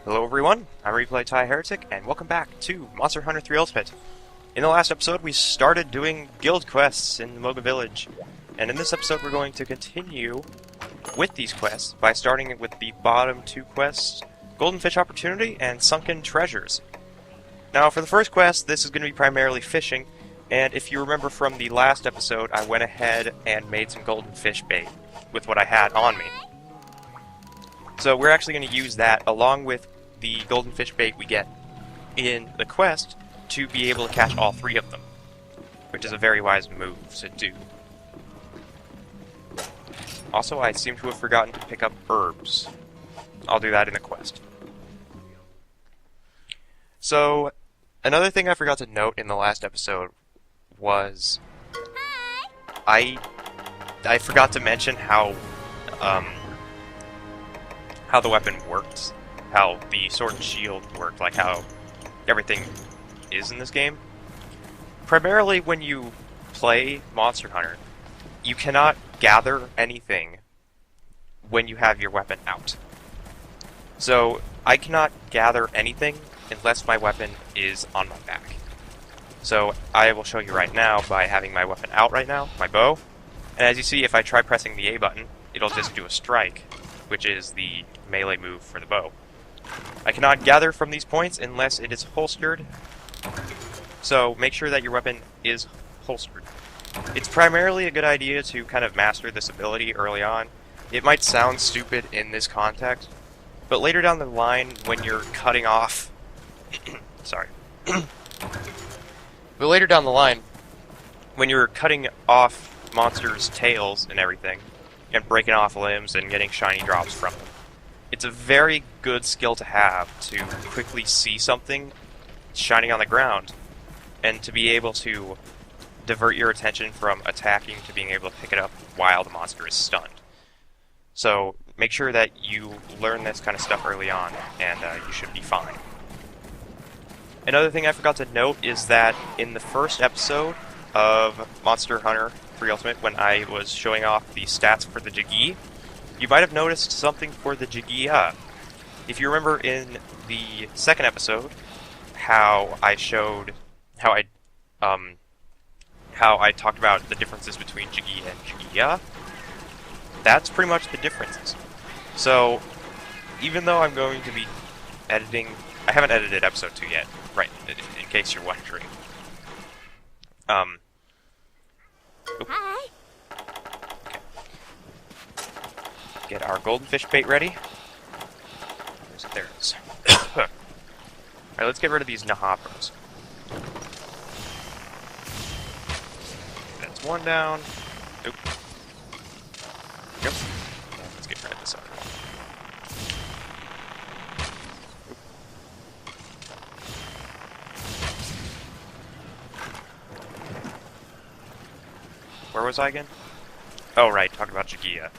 Hello everyone, I'm Replay Ty Heretic, and welcome back to Monster Hunter 3 Ultimate. In the last episode, we started doing guild quests in Moga Village, and in this episode we're going to continue with these quests by starting with the bottom two quests, Golden Fish Opportunity and Sunken Treasures. Now for the first quest, this is going to be primarily fishing, and if you remember from the last episode, I went ahead and made some golden fish bait with what I had on me. So we're actually going to use that along with the golden fish bait we get in the quest to be able to catch all three of them, which is a very wise move to do. Also, I seem to have forgotten to pick up herbs. I'll do that in the quest. So, another thing I forgot to note in the last episode was I forgot to mention how the weapon works, how the sword and shield work, like how everything is in this game. Primarily when you play Monster Hunter, you cannot gather anything when you have your weapon out. So I cannot gather anything unless my weapon is on my back. So I will show you right now by having my weapon out right now, my bow, and as you see, if I try pressing the A button, it'll just do a strike, which is the melee move for the bow. I cannot gather from these points unless it is holstered, so make sure that your weapon is holstered. It's primarily a good idea to kind of master this ability early on. It might sound stupid in this context, but later down the line when you're cutting off... sorry. But later down the line, when you're cutting off monsters' tails and everything, and breaking off limbs and getting shiny drops from them, it's a very good skill to have to quickly see something shining on the ground and to be able to divert your attention from attacking to being able to pick it up while the monster is stunned. So make sure that you learn this kind of stuff early on, and you should be fine. Another thing I forgot to note is that in the first episode of Monster Hunter 3 Ultimate, when I was showing off the stats for the Jigi, you might have noticed something for the Jigia. If you remember in the second episode, how I talked about the differences between Jigi and Jigia, that's pretty much the differences. So, even though I'm going to be editing... I haven't edited episode 2 yet, right, in case you're wondering. Hi. Okay. Get our golden fish bait ready. There it is. Alright, let's get rid of these Nahoppers. That's one down. Oop. Yep. Let's get rid of this other one. Where was I again? Oh, right, talking about Jigia.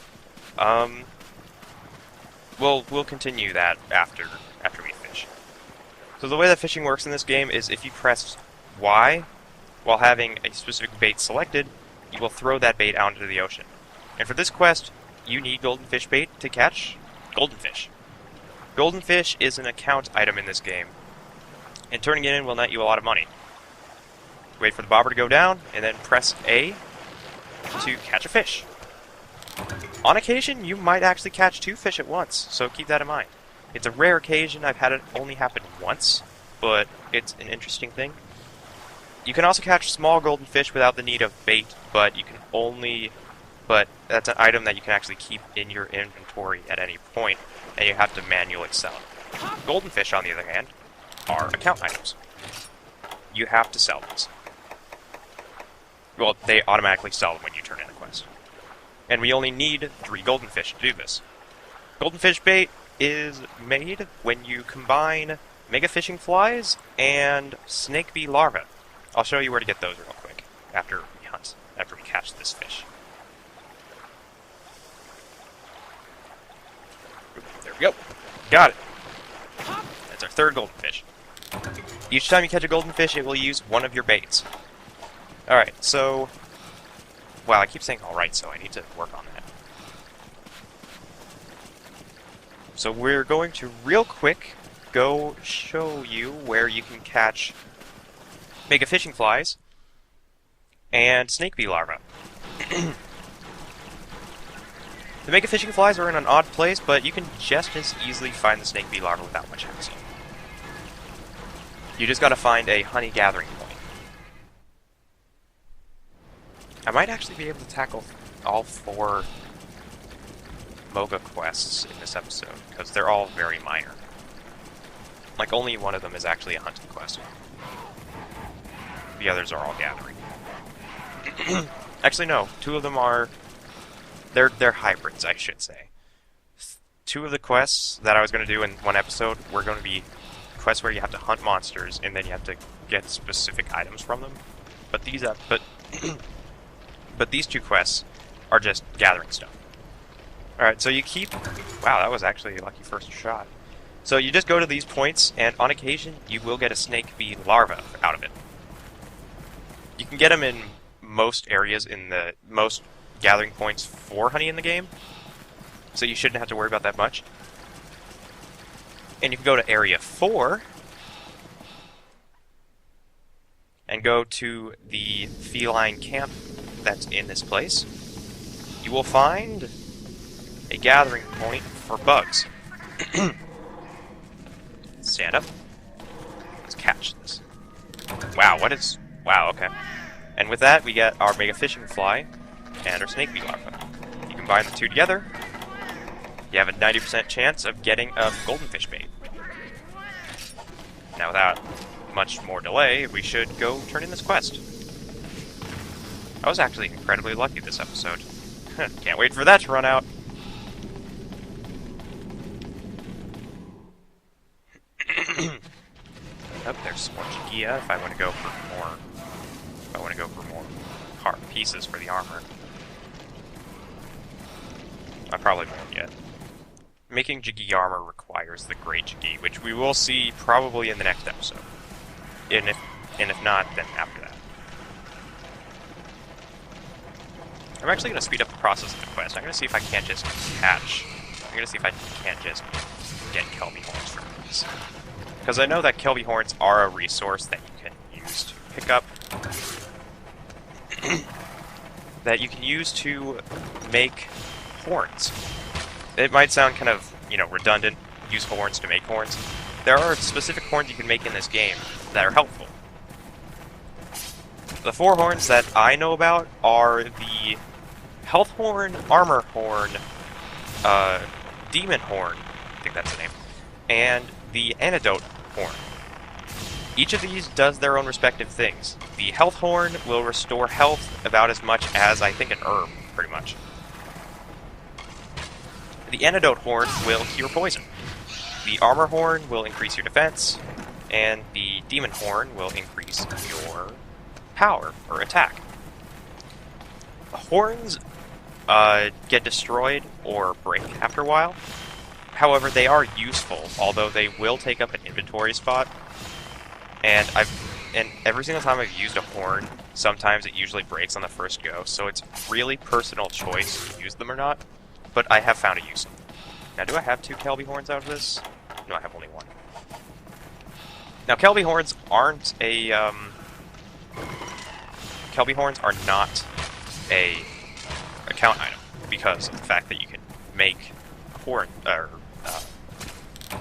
We'll continue that after we fish. So the way that fishing works in this game is if you press Y while having a specific bait selected, you will throw that bait out into the ocean. And for this quest, you need golden fish bait to catch golden fish. Golden fish is an account item in this game, and turning it in will net you a lot of money. Wait for the bobber to go down, and then press A to catch a fish. On occasion, you might actually catch 2 fish at once, so keep that in mind. It's a rare occasion. I've had it only happen once, but it's an interesting thing. You can also catch small golden fish without the need of bait, but that's an item that you can actually keep in your inventory at any point, and you have to manually sell it. Golden fish, on the other hand, are account items. You have to sell these. Well, they automatically sell them when you turn in a quest. And we only need 3 golden fish to do this. Golden fish bait is made when you combine mega fishing flies and snake bee larvae. I'll show you where to get those real quick after we catch this fish. There we go. Got it. That's our 3rd golden fish. Each time you catch a golden fish, it will use one of your baits. Alright, so... Wow, I keep saying alright, so I need to work on that. So we're going to real quick go show you where you can catch mega fishing flies and snake bee larvae. The mega fishing flies are in an odd place, but you can just as easily find the snake bee larvae without much hassle. You just gotta find a honey gathering point. I might actually be able to tackle all 4 Moga quests in this episode, because they're all very minor. Like, only one of them is actually a hunting quest. The others are all gathering. Actually, no. 2 of them are... They're hybrids, I should say. 2 of the quests that I was going to do in one episode were going to be quests where you have to hunt monsters, and then you have to get specific items from them. But these but these 2 quests are just gathering stuff. Alright, so you keep... Wow, that was actually a lucky first shot. So you just go to these points, and on occasion, you will get a snake bee larva out of it. You can get them in most areas in the most gathering points for honey in the game, so you shouldn't have to worry about that much. And you can go to Area 4, and go to the feline camp that's in this place. You will find a gathering point for bugs. Stand up. Let's catch this. Wow, what is... Wow, okay. And with that, we get our mega fishing fly and our snake bee larva. You combine the 2 together, you have a 90% chance of getting a golden fish bait. Now, without much more delay, we should go turn in this quest. I was actually incredibly lucky this episode. Can't wait for that to run out. Oh, there's some more Lagiacrus if I want to go for more. If I want to go for more hard pieces for the armor. I probably won't yet. Making Jiggy armor requires the Great Jiggy, which we will see probably in the next episode. And if not, then after that. I'm actually going to speed up the process of the quest. I'm going to see if I can't just catch... I'm going to see if I can't just get Kelby horns from these. Because I know that Kelby horns are a resource that you can use to pick up... that you can use to make horns. It might sound kind of, you know, redundant, use horns to make horns. There are specific horns you can make in this game that are helpful. The 4 horns that I know about are the Health Horn, Armor Horn, Demon Horn, I think that's the name, and the Antidote Horn. Each of these does their own respective things. The Health Horn will restore health about as much as, I think, an herb, pretty much. The Antidote Horn will cure poison. The Armor Horn will increase your defense, and the Demon Horn will increase your power, or attack. The horns get destroyed or break after a while. However, they are useful, although they will take up an inventory spot. And every single time I've used a horn, sometimes it usually breaks on the first go, so it's really personal choice to use them or not, but I have found a use. Now, do I have 2 Kelby horns out of this? No, I have only 1. Now, Kelby horns aren't a, Kelby horns are not a account item, because of the fact that you can make horn, or,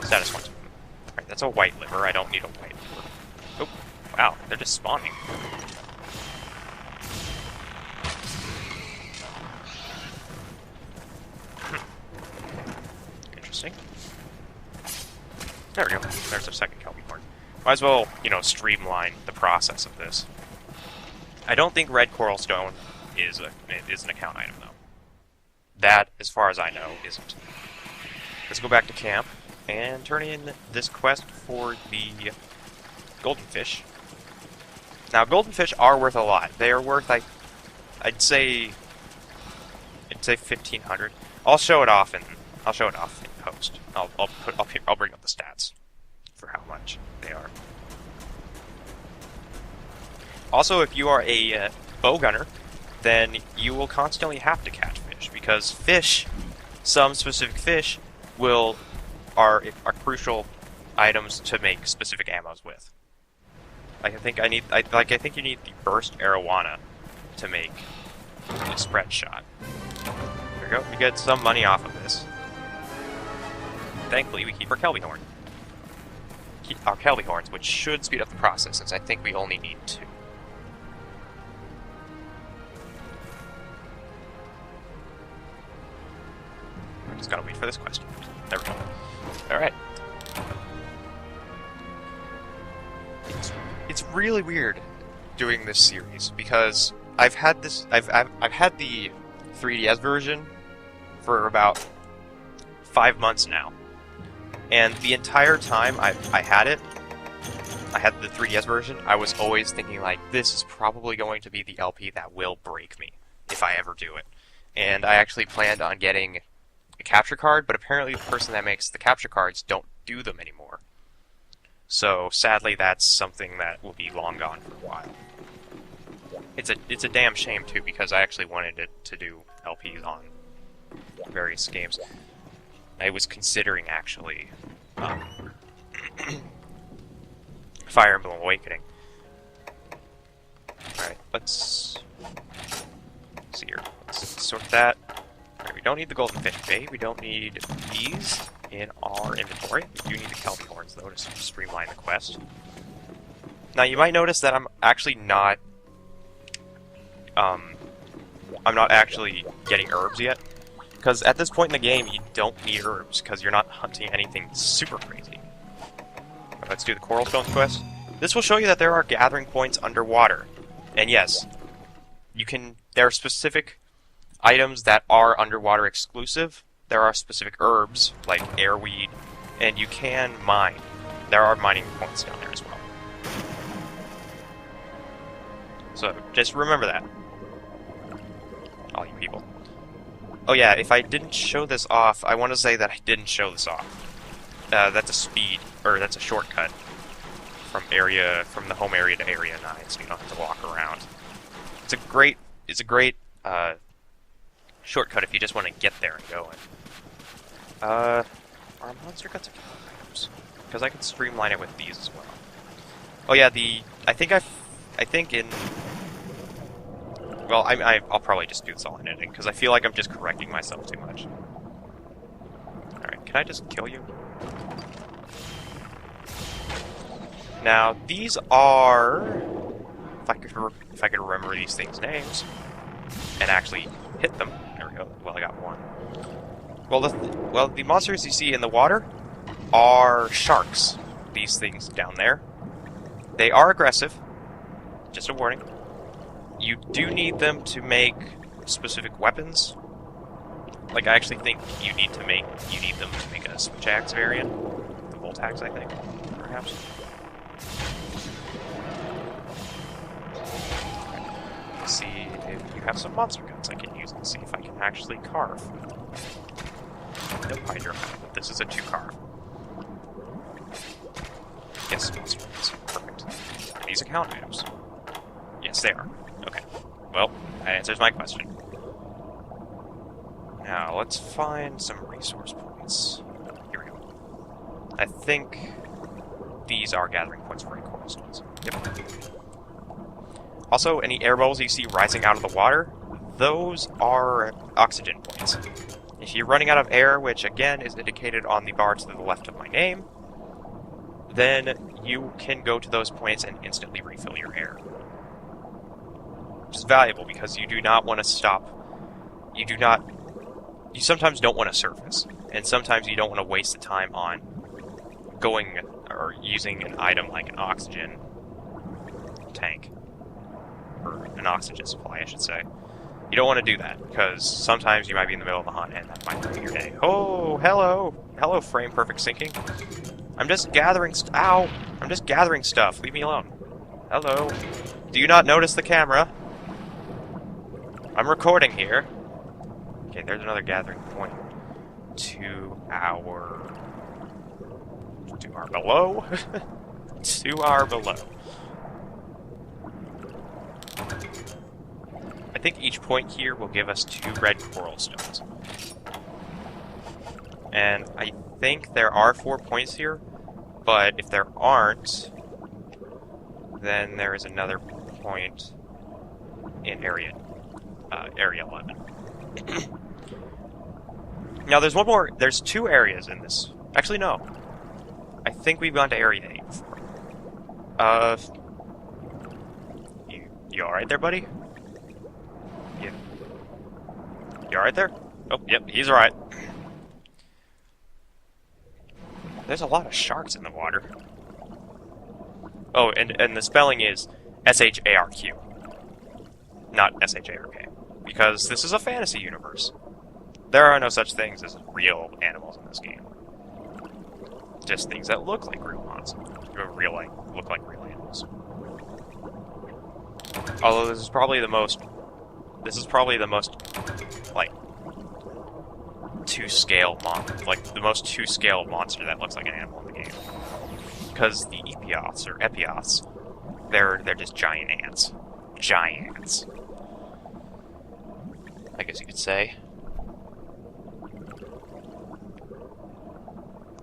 status ones with them. Alright, that's a white liver, I don't need a white liver. Oh, wow, they're just spawning. Interesting. There we go. There's our second Kelby horn. Might as well, you know, streamline the process of this. I don't think red coral stone is an account item, though. That, as far as I know, isn't. Let's go back to camp and turn in this quest for the golden fish. Now, golden fish are worth a lot. They are worth, I'd say 1,500. I'll show it off in post. I'll bring up the stats for how much they are. Also, if you are a bow gunner, then you will constantly have to catch fish, because some specific fish are crucial items to make specific ammos with. Like I think you need the burst arowana to make the spread shot. There we go. We get some money off of this. Thankfully, we keep our Kelby horn. Keep our Kelby horns, which should speed up the process, since I think we only need 2. I just gotta wait for this quest. There we go. Alright. It's really weird doing this series because I've had the 3DS version for about 5 months now, and the entire time I had the 3DS version, I was always thinking like, this is probably going to be the LP that will break me if I ever do it. And I actually planned on getting a capture card, but apparently the person that makes the capture cards don't do them anymore. So sadly, that's something that will be long gone for a while. It's a damn shame too, because I actually wanted it to do LPs on various games. I was considering actually Fire Emblem Awakening. Alright, let's see here. Let's sort that. Right, we don't need the golden fish bait. We don't need these in our inventory. We do need the Kelby horns though to streamline the quest. Now you might notice that I'm actually not actually getting herbs yet, because at this point in the game you don't need herbs because you're not hunting anything super crazy. Right, let's do the Coral Stones quest. This will show you that there are gathering points underwater, and yes, there are specific items that are underwater exclusive. There are specific herbs, like airweed, and you can mine. There are mining points down there as well. So, just remember that. All you people. Oh yeah, if I didn't show this off, I want to say that I didn't show this off. That's a shortcut from the home area to Area 9, so you don't have to walk around. It's a great shortcut if you just want to get there and go in. Are monster guts items? Because I can streamline it with these as well. Oh yeah, I'll probably just do this all in editing, because I feel like I'm just correcting myself too much. Alright, can I just kill you? Now, these are... If I could remember these things' names, and actually hit them. There we go. Well, I got one. Well, the monsters you see in the water are sharks. These things down there. They are aggressive. Just a warning. You do need them to make specific weapons. Like, I actually think you need them to make a switch axe variant. The volt axe, I think, perhaps. Let's see if you have some monster guts I can use and see if I can actually carve. No hydro, but this is a 2-carve. Yes, monster guts. Perfect. Are these account items? Yes, they are. Okay. Well, that answers my question. Now, let's find some resource points. Here we go. I think these are gathering points for coral stones. Yep. Also, any air bubbles you see rising out of the water, those are oxygen points. If you're running out of air, which again is indicated on the bar to the left of my name, then you can go to those points and instantly refill your air. Which is valuable because you do not want to stop. You sometimes don't want to surface, and sometimes you don't want to waste the time on going or using an item like an oxygen tank. Or an oxygen supply, I should say. You don't want to do that, because sometimes you might be in the middle of the hunt and that might ruin your day. Oh, hello! Hello, frame perfect syncing. I'm just gathering ow! I'm just gathering stuff. Leave me alone. Hello. Do you not notice the camera? I'm recording here. Okay, there's another gathering point. To our below? To our below. I think each point here will give us 2 red coral stones. And I think there are 4 points here, But if there aren't, then there is another point in Area 11. Now, there's one more. There's 2 areas in this. Actually, no. I think we've gone to Area 8 before. You alright there, buddy? Yeah. You alright there? Oh, yep, he's alright. There's a lot of sharks in the water. Oh, and the spelling is S-H-A-R-Q. Not S-H-A-R-K. Because this is a fantasy universe. There are no such things as real animals in this game. Just things that look like real monsters. Look like real animals. Although this is probably the most, like, to-scale monster, like, the most to-scale monster that looks like an animal in the game. Because the Epioths, or Epioths, they're just giant ants. Giants. I guess you could say.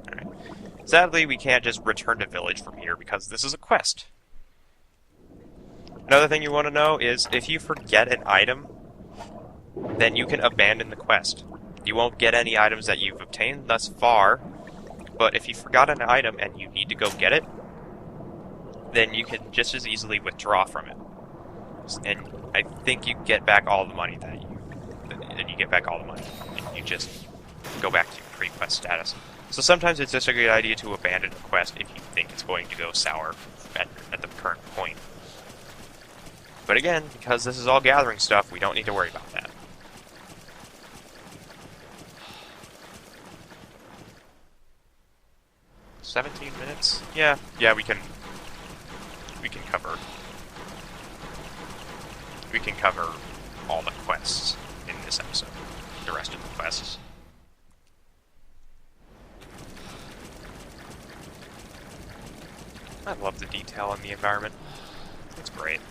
Alright. Sadly, we can't just return to village from here because this is a quest. Another thing you want to know is if you forget an item, then you can abandon the quest. You won't get any items that you've obtained thus far, but if you forgot an item and you need to go get it, then you can just as easily withdraw from it. And I think you get back all the money that you just go back to your pre-quest status. So sometimes it's just a good idea to abandon a quest if you think it's going to go sour at the current point. But again, because this is all gathering stuff, we don't need to worry about that. "17 minutes? Yeah, we can cover all the quests in this episode. The rest of the quests. I love the detail in the environment. It's great.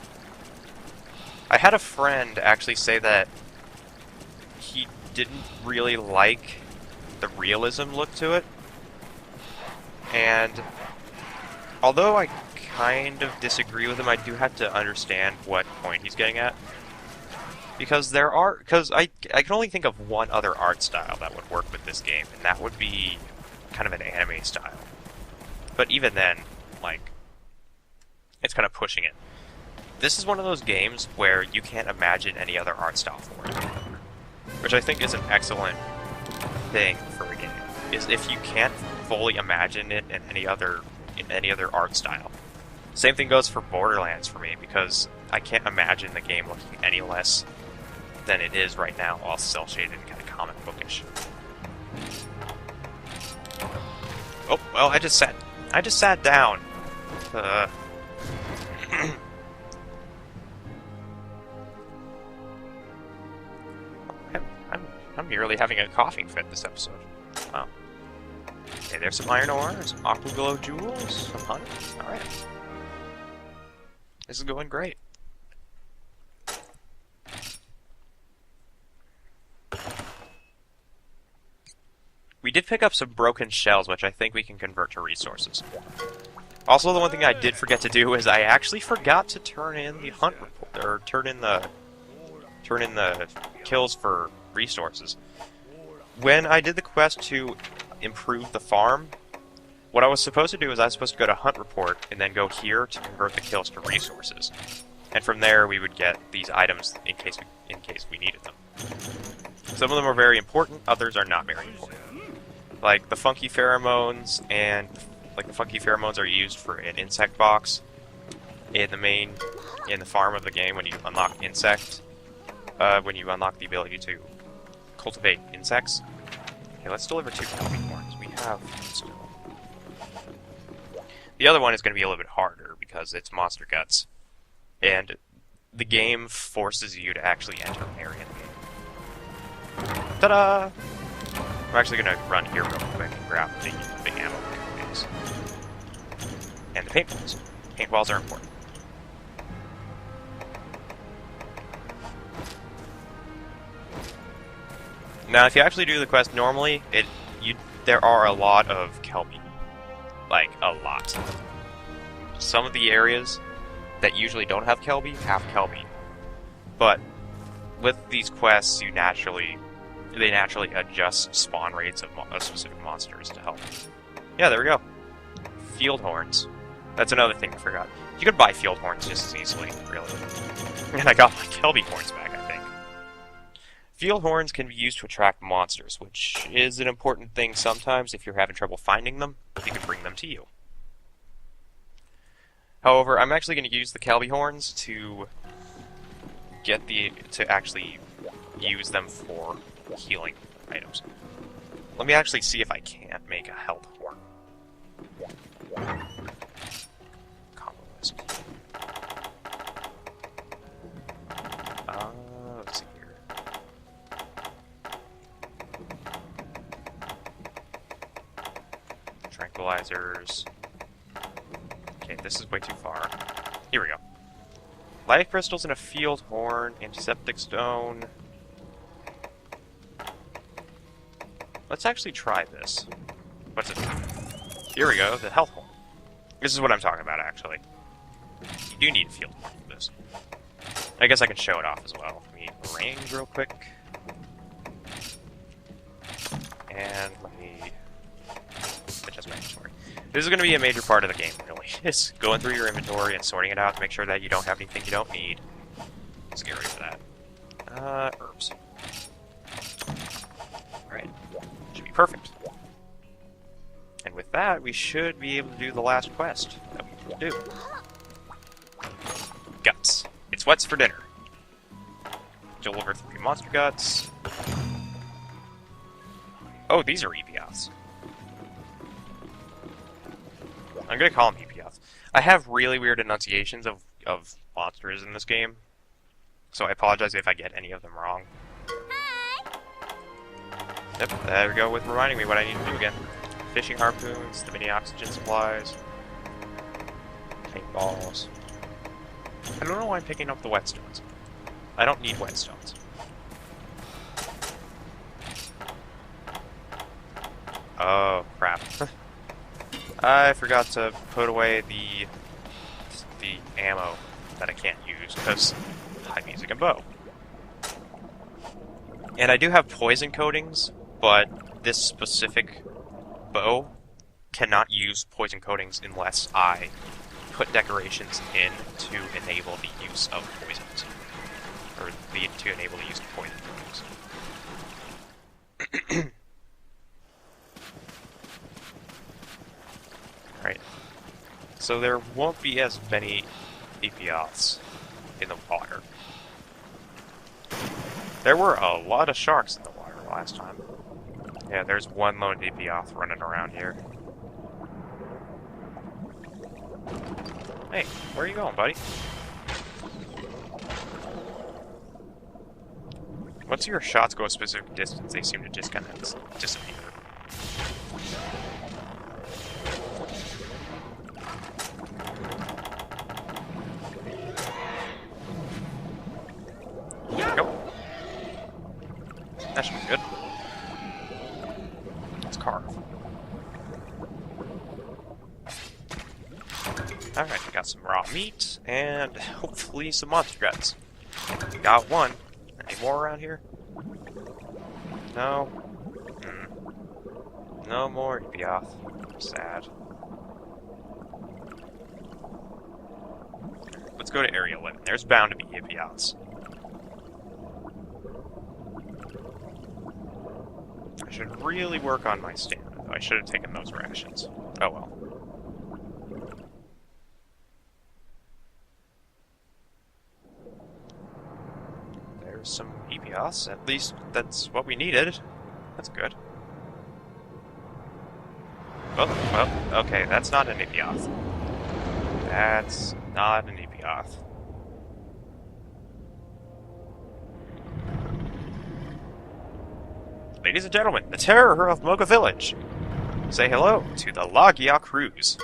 I had a friend actually say that he didn't really like the realism look to it. And although I kind of disagree with him, I do have to understand what point he's getting at. Because I can only think of one other art style that would work with this game, and that would be kind of an anime style. But even then, like, it's kind of pushing it. This is one of those games where you can't imagine any other art style for it. Which I think is an excellent thing for a game, is if you can't fully imagine it in any other art style. Same thing goes for Borderlands for me, because I can't imagine the game looking any less than it is right now, all cel-shaded and kind of comic bookish. Oh, well, I just sat down. I'm nearly having a coughing fit this episode. Wow. Okay, there's some iron ore, some aqua glow jewels, some honey. Alright. This is going great. We did pick up some broken shells, which I think we can convert to resources. Also, the one thing I did forget to do is I actually forgot to turn in the hunt report, or turn in the kills for resources. When I did the quest to improve the farm, what I was supposed to do is I was supposed to go to hunt report and then go here to convert the kills to resources. And from there we would get these items in case we needed them. Some of them are very important, others are not very important. Like the funky pheromones, and like the funky pheromones are used for an insect box in the farm of the game when you unlock when you unlock the ability to cultivate insects. Okay, let's deliver 2 Kelpie horns. We have still. The other one is going to be a little bit harder because it's monster guts, and the game forces you to actually enter an area in the game. Ta-da! I'm actually going to run here real quick and grab the big ammo things. And the paintballs. Paintballs are important. Now, if you actually do the quest normally, there are a lot of Kelpie. Like, a lot. Some of the areas that usually don't have Kelby have Kelby. But with these quests, they naturally adjust spawn rates of specific monsters to help. Yeah, there we go. Field horns. That's another thing I forgot. You could buy field horns just as easily, really. And I got my Kelby horns back, I think. Field horns can be used to attract monsters, which is an important thing sometimes. If you're having trouble finding them, you can bring them to you. However, I'm actually going to use the Kelby horns to actually use them for healing items. Let me actually see if I can't make a health horn. Combo list. Let's see here. Tranquilizers. Okay, this is way too far. Here we go. Life crystals and a field horn, antiseptic stone. Let's actually try this. What's it? Here we go, the health horn. This is what I'm talking about, actually. You do need a field horn for this. I guess I can show it off as well. Let me range real quick. And let me adjust my inventory. This is going to be a major part of the game, really. It's going through your inventory and sorting it out to make sure that you don't have anything you don't need. Let's get rid of that. Herbs. Alright. Should be perfect. And with that, we should be able to do the last quest that we can do. Guts. It's what's for dinner. Deliver 3 monster guts. Oh, these are Epiaths. I'm gonna call them Epiaths. I have really weird enunciations of monsters in this game, so I apologize if I get any of them wrong. Hi. Yep, there we go with reminding me what I need to do again. Fishing harpoons, the mini oxygen supplies, paintballs. I don't know why I'm picking up the whetstones. I don't need whetstones. Oh, crap. I forgot to put away the ammo that I can't use, because high music and bow. And I do have poison coatings, but this specific bow cannot use poison coatings unless I put decorations in to enable the use of poisons. Or to enable the use of poison coatings. Right. So there won't be as many Epiaths in the water. There were a lot of sharks in the water last time. Yeah, there's one lone Epiath running around here. Hey, where are you going, buddy? Once your shots go a specific distance, they seem to just kind of disappear. There we go. That should be good. Let's carve. Alright, we got some raw meat, and hopefully some monster guts. Got one. Any more around here? No? No more Epiath. Sad. Let's go to Area 11. There's bound to be Epiaths. I should really work on my stamina, though. I should have taken those rations. Oh well. There's some Epiaths. At least that's what we needed. That's good. Well, okay, that's not an Epiath. That's not an Epiath. Ladies and gentlemen, the terror of Mocha Village! Say hello to the Lagiacrus.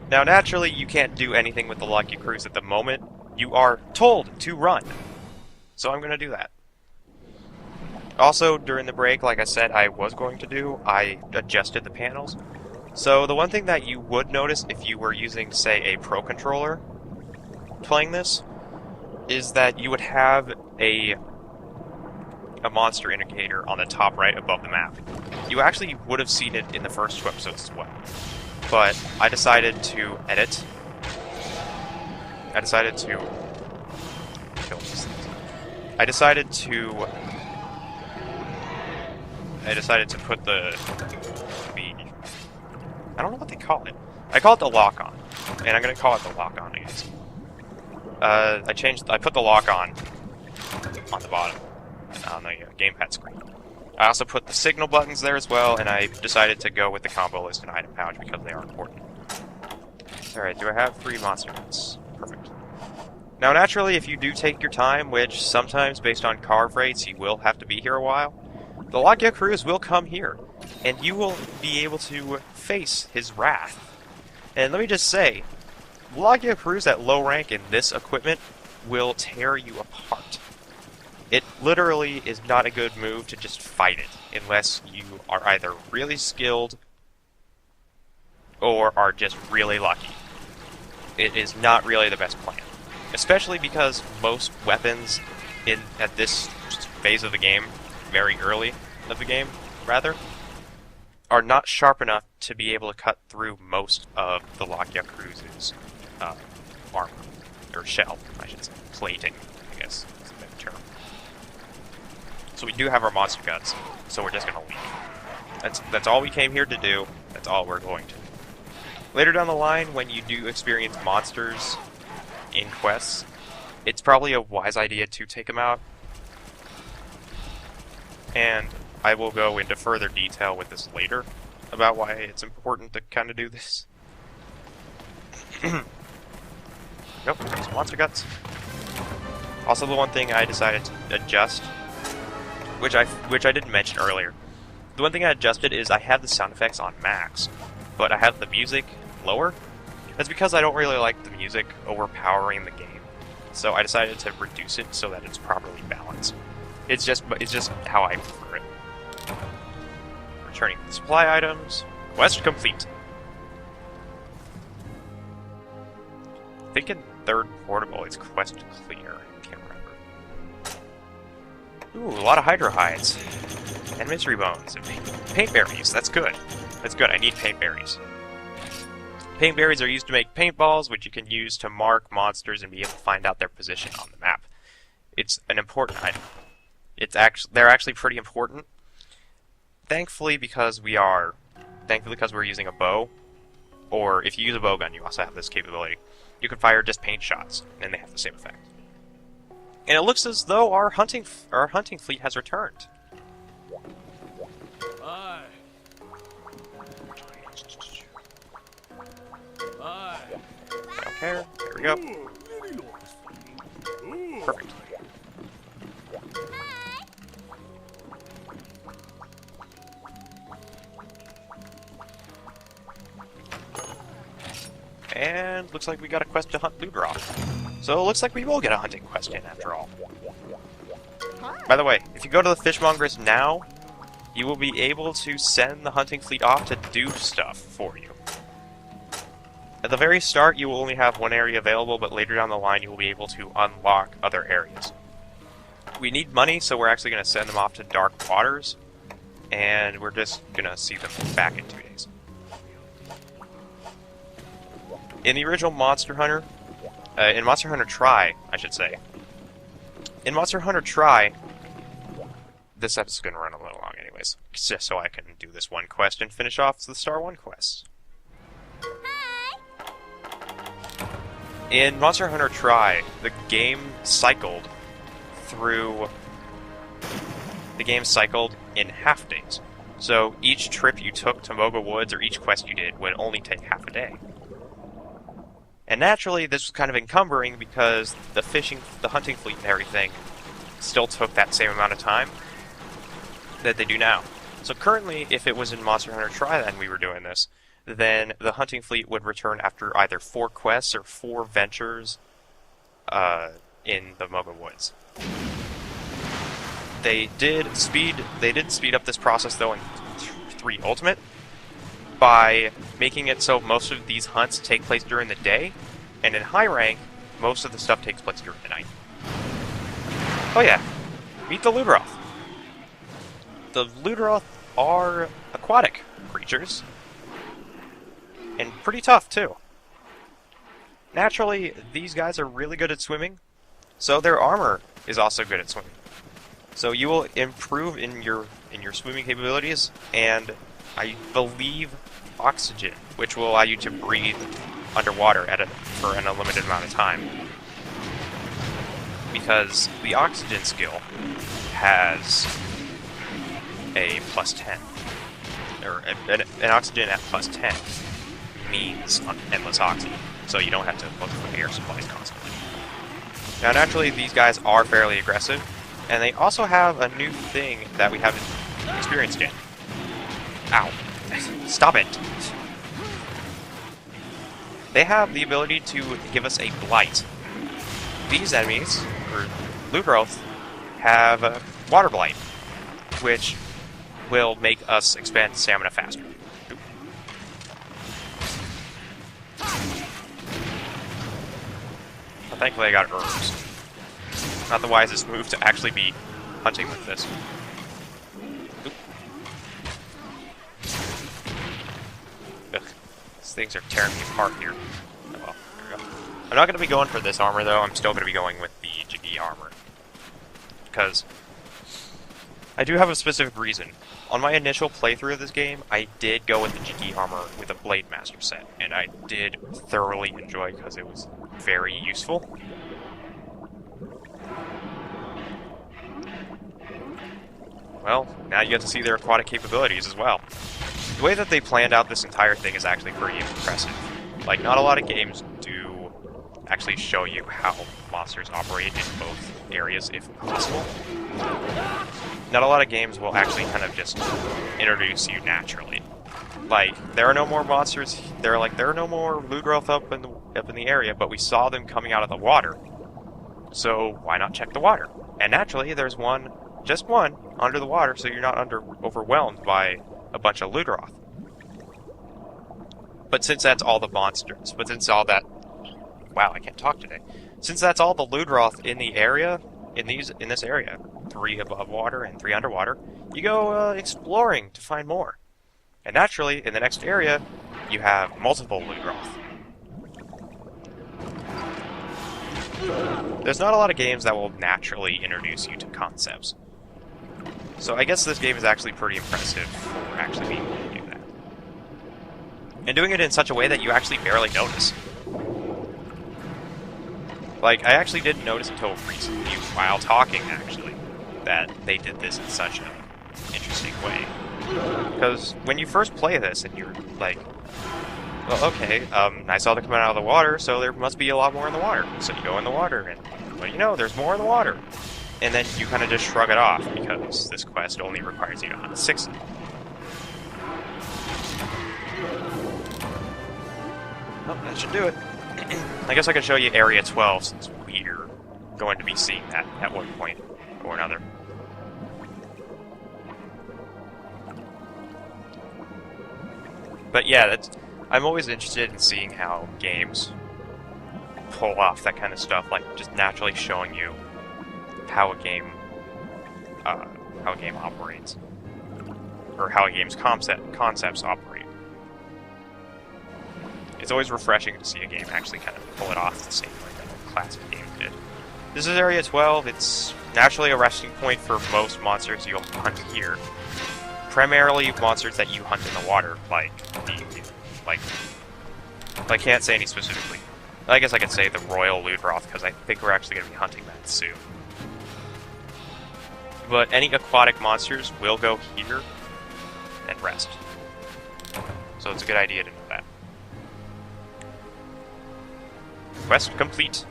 Now, naturally, you can't do anything with the Lagiacrus at the moment. You are told to run. So I'm gonna do that. Also, during the break, like I said I was going to do, I adjusted the panels. So the one thing that you would notice if you were using, say, a Pro Controller playing this, is that you would have a monster indicator on the top right above the map. You actually would have seen it in the first two episodes as well. But I decided to edit. I decided to kill these things. I decided to put the I don't know what they call it. I call it the lock-on, and I'm gonna call it the lock-on, I guess. I put the lock-on the bottom, on the gamepad screen. I also put the signal buttons there as well, and I decided to go with the combo list and item pouch because they are important. Alright, do I have 3 monster guns? Perfect. Now naturally, if you do take your time, which sometimes based on carve rates you will have to be here a while, the Lagiacrus will come here, and you will be able to face his wrath. And let me just say, Lagiacrus at low rank in this equipment will tear you apart. It literally is not a good move to just fight it, unless you are either really skilled or are just really lucky. It is not really the best plan. Especially because most weapons at this phase of the game, very early of the game, rather, are not sharp enough to be able to cut through most of the Lagiacrus' armor. Or shell, I should say. Plating, I guess is a better term. So we do have our monster guns, so we're just gonna leave. That's all we came here to do, that's all we're going to do. Later down the line, when you do experience monsters in quests, it's probably a wise idea to take them out. And I will go into further detail with this later, about why it's important to kind of do this. Nope, some monster guts. Also, the one thing I decided to adjust, which I didn't mention earlier, the one thing I adjusted is I have the sound effects on max, but I have the music lower. That's because I don't really like the music overpowering the game, so I decided to reduce it so that it's properly balanced. It's just how I prefer it. Returning the supply items. Quest complete. I think in third portable it's quest clear. Can't remember. Ooh, a lot of hydro hides. And mystery bones. And paint berries. That's good. That's good. I need paint berries. Paint berries are used to make paintballs, which you can use to mark monsters and be able to find out their position on the map. It's an important item. They're actually pretty important. Thankfully, because we're using a bow, or if you use a bow gun, you also have this capability. You can fire just paint shots, and they have the same effect. And it looks as though our hunting fleet has returned. Aye. Aye. I don't care. Here we go. Perfect. And looks like we got a quest to hunt Blue Drop. So it looks like we will get a hunting quest in after all. By the way, if you go to the fishmongers now, you will be able to send the hunting fleet off to do stuff for you. At the very start, you will only have one area available, but later down the line, you will be able to unlock other areas. We need money, so we're actually going to send them off to Dark Waters, and we're just going to see them back in 2 days. In the original Monster Hunter, in Monster Hunter Tri, I should say. In Monster Hunter Tri, this episode's going to run a little long anyways, just so I can do this one quest and finish off the Star 1 quest. In Monster Hunter Tri, the game cycled in half days. So each trip you took to Moga Woods, or each quest you did, would only take half a day. And naturally, this was kind of encumbering because the hunting fleet and everything still took that same amount of time that they do now. So currently, if it was in Monster Hunter Tri and we were doing this, then the hunting fleet would return after either 4 quests or 4 ventures in the Moga Woods. They did speed up this process though in 3 Ultimate by making it so most of these hunts take place during the day, and in high rank, most of the stuff takes place during the night. Oh yeah, meet the Luderoth. The Luderoth are aquatic creatures, and pretty tough too. Naturally, these guys are really good at swimming, so their armor is also good at swimming. So you will improve in your swimming capabilities, and I believe oxygen, which will allow you to breathe underwater for an unlimited amount of time. Because the oxygen skill has a +10, or an oxygen at +10 means endless oxygen, so you don't have to look for air supplies constantly. Now, naturally, these guys are fairly aggressive, and they also have a new thing that we haven't experienced yet. Ow. Stop it. They have the ability to give us a blight. These enemies, or Luderoth, have a water blight, which will make us expand stamina faster. Oop. Well, thankfully I got herbs. Not the wisest move to actually be hunting with this. Oop. Ugh. These things are tearing me apart here. Oh well, there we go. I'm not going to be going for this armor though, I'm still going to be going with the Jiggy armor. Because I do have a specific reason. On my initial playthrough of this game, I did go with the Jiggy armor with a Blade Master set, and I did thoroughly enjoy it because it was very useful. Well, now you get to see their aquatic capabilities as well. The way that they planned out this entire thing is actually pretty impressive. Like, not a lot of games do actually show you how monsters operate in both areas, if possible. Not a lot of games will actually kind of just introduce you naturally. Like, there are no more monsters, there are no more Luderoth up in the area, but we saw them coming out of the water. So, why not check the water? And naturally, there's one, just one, under the water, so you're not overwhelmed by a bunch of Luderoth. But since that's all the monsters, wow, I can't talk today. Since that's all the Luderoth in the area, in this area, 3 above water and 3 underwater, you go exploring to find more. And naturally, in the next area, you have multiple Luderoth. There's not a lot of games that will naturally introduce you to concepts. So I guess this game is actually pretty impressive for actually being able to do that. And doing it in such a way that you actually barely notice. Like, I actually didn't notice until recently, while talking, actually, that they did this in such an interesting way. Because when you first play this, and you're like, well, okay, I saw them coming out of the water, so there must be a lot more in the water. So you go in the water, and, well, you know, there's more in the water. And then you kind of just shrug it off, because this quest only requires you to hunt 6 of them. Oh, that should do it. I guess I can show you Area 12, since we're going to be seeing that at one point or another. But yeah, I'm always interested in seeing how games pull off that kind of stuff, like just naturally showing you how a game operates, or how a game's concepts operate. It's always refreshing to see a game actually kind of pull it off the same way that a classic game did. This is Area 12. It's naturally a resting point for most monsters you'll hunt here. Primarily monsters that you hunt in the water, I can't say any specifically. I guess I could say the Royal Luderoth, because I think we're actually going to be hunting that soon. But any aquatic monsters will go here and rest. So it's a good idea to know that. Quest complete.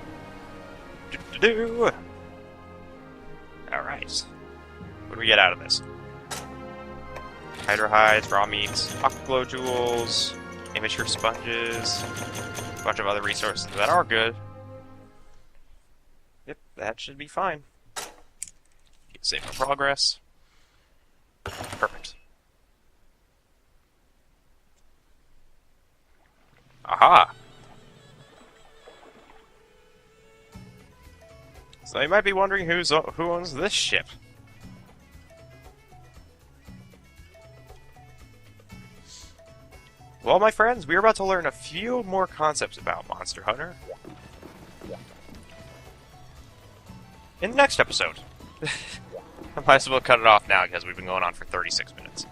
Alright. What do we get out of this? Hydra hides, raw meats, aquaglow jewels, immature sponges, a bunch of other resources that are good. Yep, that should be fine. Get Save my progress. Perfect. Aha! So you might be wondering who owns this ship. Well, my friends, we are about to learn a few more concepts about Monster Hunter in the next episode. I might as well cut it off now because we've been going on for 36 minutes.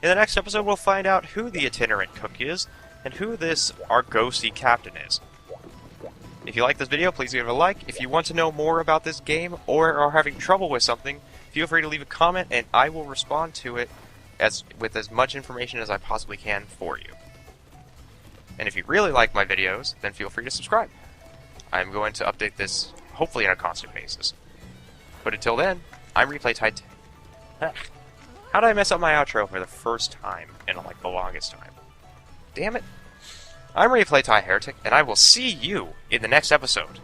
In the next episode, we'll find out who the itinerant cook is and who this Argosy captain is. If you like this video, please give it a like. If you want to know more about this game or are having trouble with something, feel free to leave a comment and I will respond to it with as much information as I possibly can for you. And if you really like my videos, then feel free to subscribe. I'm going to update this hopefully on a constant basis. But until then, I'm ReplayTy. How did I mess up my outro for the first time in like the longest time? Damn it. I'm ReplayTy Heretic, and I will see you in the next episode.